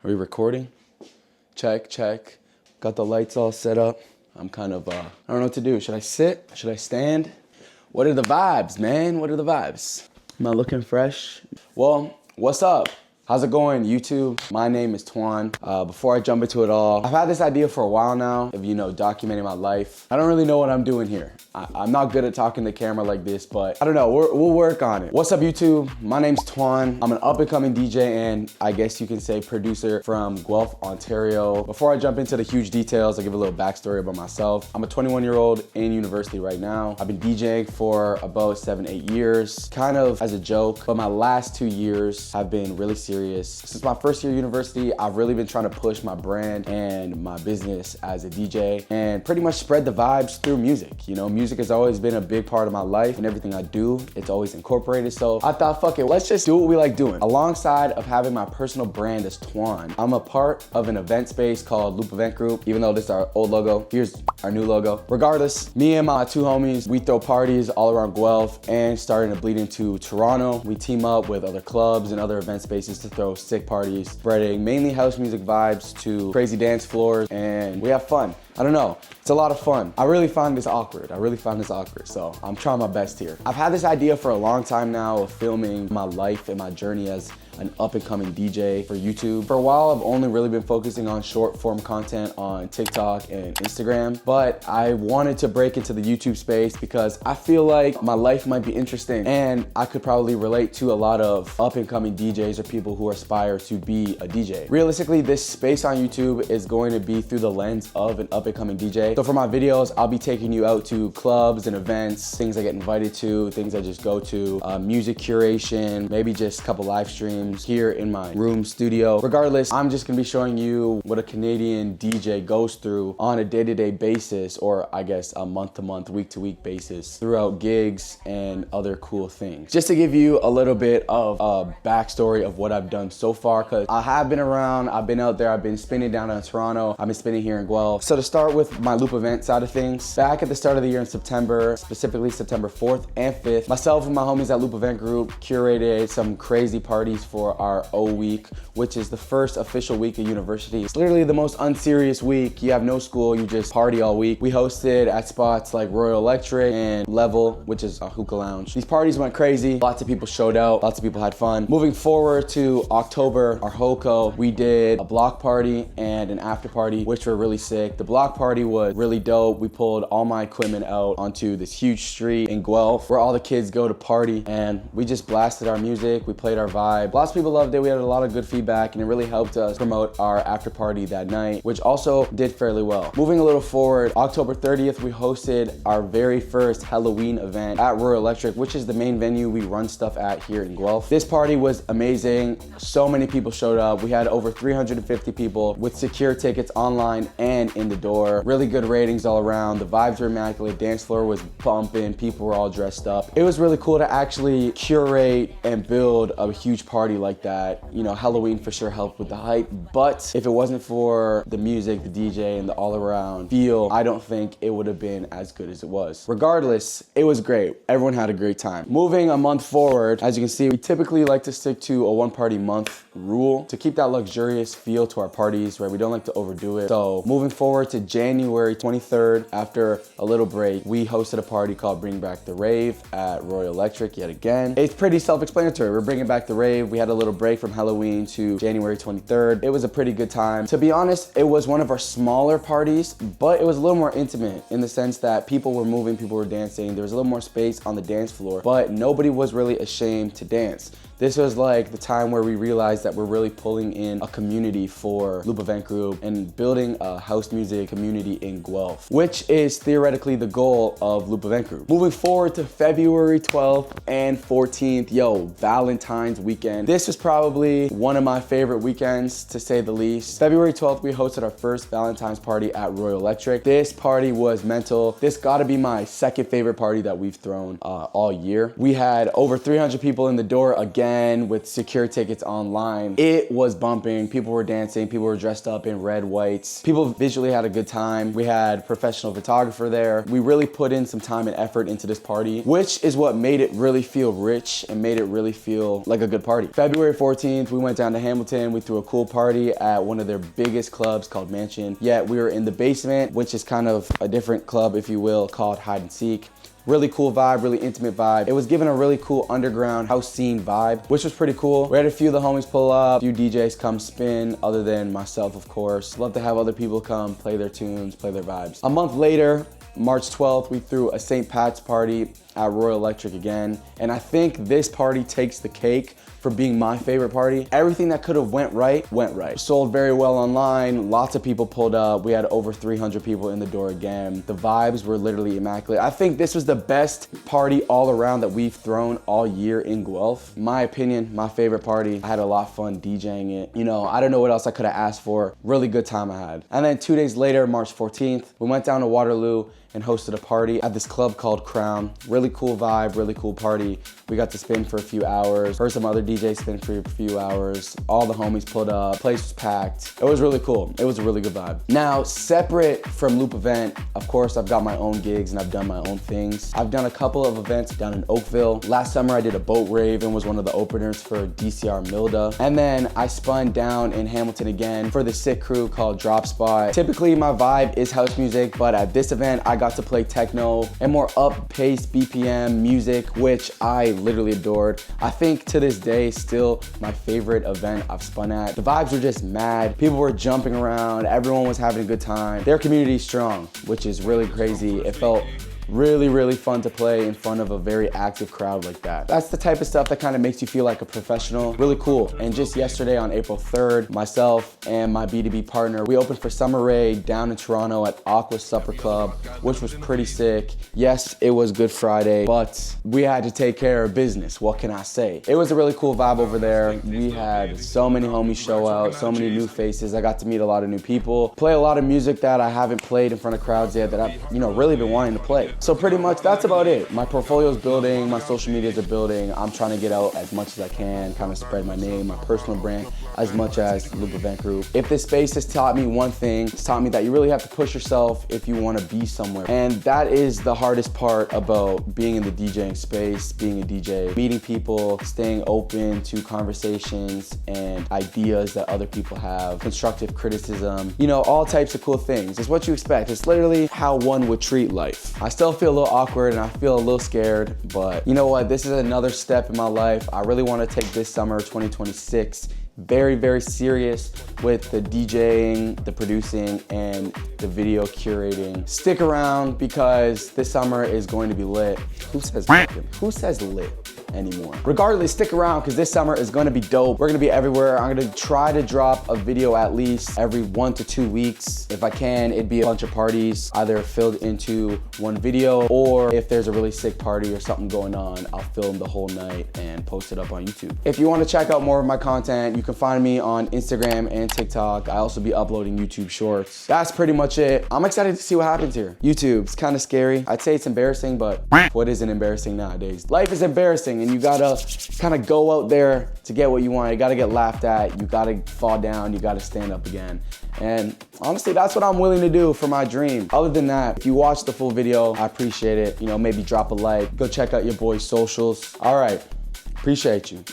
Are we recording? Check, check. Got the lights all set up. I'm kind of, I don't know what to do. Should I sit? Should I stand? What are the vibes, man? What are the vibes? Am I looking fresh? Well, what's up? How's it going, YouTube? My name is TWAN. Before I jump into it all, I've had this idea for a while now of, documenting my life. I don't really know what I'm doing here. I'm not good at talking to camera like this, but I don't know, we'll work on it. What's up, YouTube? My name's TWAN. I'm an up-and-coming DJ and I guess you can say producer from Guelph, Ontario. Before I jump into the huge details, I'll give a little backstory about myself. I'm a 21-year-old in university right now. I've been DJing for about 7-8 years, kind of as a joke, but my last 2 years have been really serious. Since my first year of university, I've really been trying to push my brand and my business as a DJ and pretty much spread the vibes through music. Music has always been a big part of my life and everything I do, it's always incorporated. So I thought, fuck it, let's just do what we like doing. Alongside of having my personal brand as TWAN, I'm a part of an event space called Loop Event Group, even though this is our old logo. Here's our new logo. Regardless, me and my two homies, we throw parties all around Guelph and starting to bleed into Toronto. We team up with other clubs and other event spaces to throw sick parties, spreading mainly house music vibes to crazy dance floors, and we have fun. I don't know, it's a lot of fun. I really find this awkward. So I'm trying my best here. I've had this idea for a long time now of filming my life and my journey as an up-and-coming DJ for YouTube. For a while, I've only really been focusing on short-form content on TikTok and Instagram, but I wanted to break into the YouTube space because I feel like my life might be interesting and I could probably relate to a lot of up-and-coming DJs or people who aspire to be a DJ. Realistically, this space on YouTube is going to be through the lens of an up-and-coming DJ. So for my videos, I'll be taking you out to clubs and events, things I get invited to, things I just go to, music curation, maybe just a couple live streams here in my room studio. Regardless, I'm just gonna be showing you what a Canadian DJ goes through on a day-to-day basis, or I guess a month-to-month, week-to-week basis throughout gigs and other cool things. Just to give you a little bit of a backstory of what I've done so far, because I have been around, I've been out there, I've been spinning down in Toronto, I've been spinning here in Guelph. So to start with my Loop event side of things, back at the start of the year in September, specifically September 4th and 5th, myself and my homies at Loop Event Group curated some crazy parties for our O week, which is the first official week of university. It's literally the most unserious week. You have no school, you just party all week. We hosted at spots like Royal Electric and Level, which is a hookah lounge. These parties went crazy. Lots of people showed out, lots of people had fun. Moving forward to October, our HOCO, we did a block party and an after party, which were really sick. The block party was really dope. We pulled all my equipment out onto this huge street in Guelph where all the kids go to party, and we just blasted our music, we played our vibe. Lots of people loved it. We had a lot of good feedback and it really helped us promote our after party that night, which also did fairly well. Moving a little forward, October 30th, we hosted our very first Halloween event at Royal Electric, which is the main venue we run stuff at here in Guelph. This party was amazing. So many people showed up. We had over 350 people with secure tickets online and in the door. Really good ratings all around. The vibes were immaculate. Dance floor was pumping. People were all dressed up. It was really cool to actually curate and build a huge party like that. Halloween for sure helped with the hype, but if it wasn't for the music, the DJ, and the all-around feel, I don't think it would have been as good as it was. Regardless, it was great. Everyone had a great time. Moving a month forward, as you can see, we typically like to stick to a one-party month rule to keep that luxurious feel to our parties, right? We don't like to overdo it. So moving forward to January 23rd, after a little break, we hosted a party called Bring Back the Rave at Royal Electric yet again. It's pretty self-explanatory. We're bringing back the rave. We had a little break from Halloween to January 23rd. It was a pretty good time. To be honest, it was one of our smaller parties, but it was a little more intimate in the sense that people were moving, people were dancing. There was a little more space on the dance floor, but nobody was really ashamed to dance. This was like the time where we realized that we're really pulling in a community for Loop Event Group and building a house music community in Guelph, which is theoretically the goal of Loop Event Group. Moving forward to February 12th and 14th, Valentine's weekend. This was probably one of my favorite weekends, to say the least. February 12th, we hosted our first Valentine's party at Royal Electric. This party was mental. This gotta be my second favorite party that we've thrown all year. We had over 300 people in the door again. then with secure tickets online, it was bumping. People were dancing, people were dressed up in red, whites. People visually had a good time. We had professional photographer there. We really put in some time and effort into this party, which is what made it really feel rich and made it really feel like a good party. February 14th, we went down to Hamilton. We threw a cool party at one of their biggest clubs called Mansion. Yet we were in the basement, which is kind of a different club, if you will, called Hide and Seek. Really cool vibe, really intimate vibe. It was given a really cool underground house scene vibe, which was pretty cool. We had a few of the homies pull up, a few DJs come spin, other than myself, of course. Love to have other people come play their tunes, play their vibes. A month later, March 12th, we threw a St. Pat's party at Royal Electric again. And I think this party takes the cake for being my favorite party. Everything that could have went right. Sold very well online, lots of people pulled up. We had over 300 people in the door again. The vibes were literally immaculate. I think this was the best party all around that we've thrown all year in Guelph. My opinion, my favorite party. I had a lot of fun DJing it. You know, I don't know what else I could have asked for. Really good time I had. And then 2 days later, March 14th, we went down to Waterloo and hosted a party at this club called Crown. Really cool vibe, really cool party. We got to spin for a few hours. Heard some other DJs spin for a few hours. All the homies pulled up, place was packed. It was really cool. It was a really good vibe. Now, separate from Loop Event, of course, I've got my own gigs and I've done my own things. I've done a couple of events down in Oakville. Last summer, I did a boat rave and was one of the openers for DCR Milda. And then I spun down in Hamilton again for the sick crew called Drop Spot. Typically, my vibe is house music, but at this event, I got to play techno and more up-paced BPM music, which I literally adored. I think to this day, still my favorite event I've spun at. The vibes were just mad. People were jumping around. Everyone was having a good time. Their community is strong, which is really crazy. It felt really fun to play in front of a very active crowd like that. That's the type of stuff that kind of makes you feel like a professional. Really cool. And just yesterday on April 3rd, myself and my B2B partner, we opened for Summer Rae down in Toronto at Aqua Supper Club, which was pretty sick. Yes, it was Good Friday, but we had to take care of business. What can I say? It was a really cool vibe over there. We had so many homies show out, so many new faces. I got to meet a lot of new people, play a lot of music that I haven't played in front of crowds yet that I've, really been wanting to play. So pretty much that's about it. My portfolio is building, my social medias are building. I'm trying to get out as much as I can, kind of spread my name, my personal brand, as much as Loop Event Group. If this space has taught me one thing, it's taught me that you really have to push yourself if you want to be somewhere. And that is the hardest part about being in the DJing space, being a DJ. Meeting people, staying open to conversations and ideas that other people have, constructive criticism, all types of cool things. It's what you expect. It's literally how one would treat life. I still feel a little awkward and I feel a little scared, but you know what? This is another step in my life. I really want to take this summer 2026 very serious with the DJing, the producing, and the video curating. Stick around because this summer is going to be lit. Who says lit anymore? Regardless, stick around because this summer is going to be dope. We're going to be everywhere. I'm going to try to drop a video at least every 1 to 2 weeks. If I can, it'd be a bunch of parties either filled into one video, or if there's a really sick party or something going on, I'll film the whole night and post it up on YouTube. If you want to check out more of my content, you can find me on Instagram and TikTok. I also be uploading YouTube shorts. That's pretty much it. I'm excited to see what happens here. YouTube's kind of scary. I'd say it's embarrassing, but what isn't embarrassing nowadays? Life is embarrassing and you gotta kind of go out there to get what you want. You gotta get laughed at. You gotta fall down. You gotta stand up again. And honestly, that's what I'm willing to do for my dream. Other than that, if you watch the full video, I appreciate it. Maybe drop a like. Go check out your boy's socials. All right, appreciate you.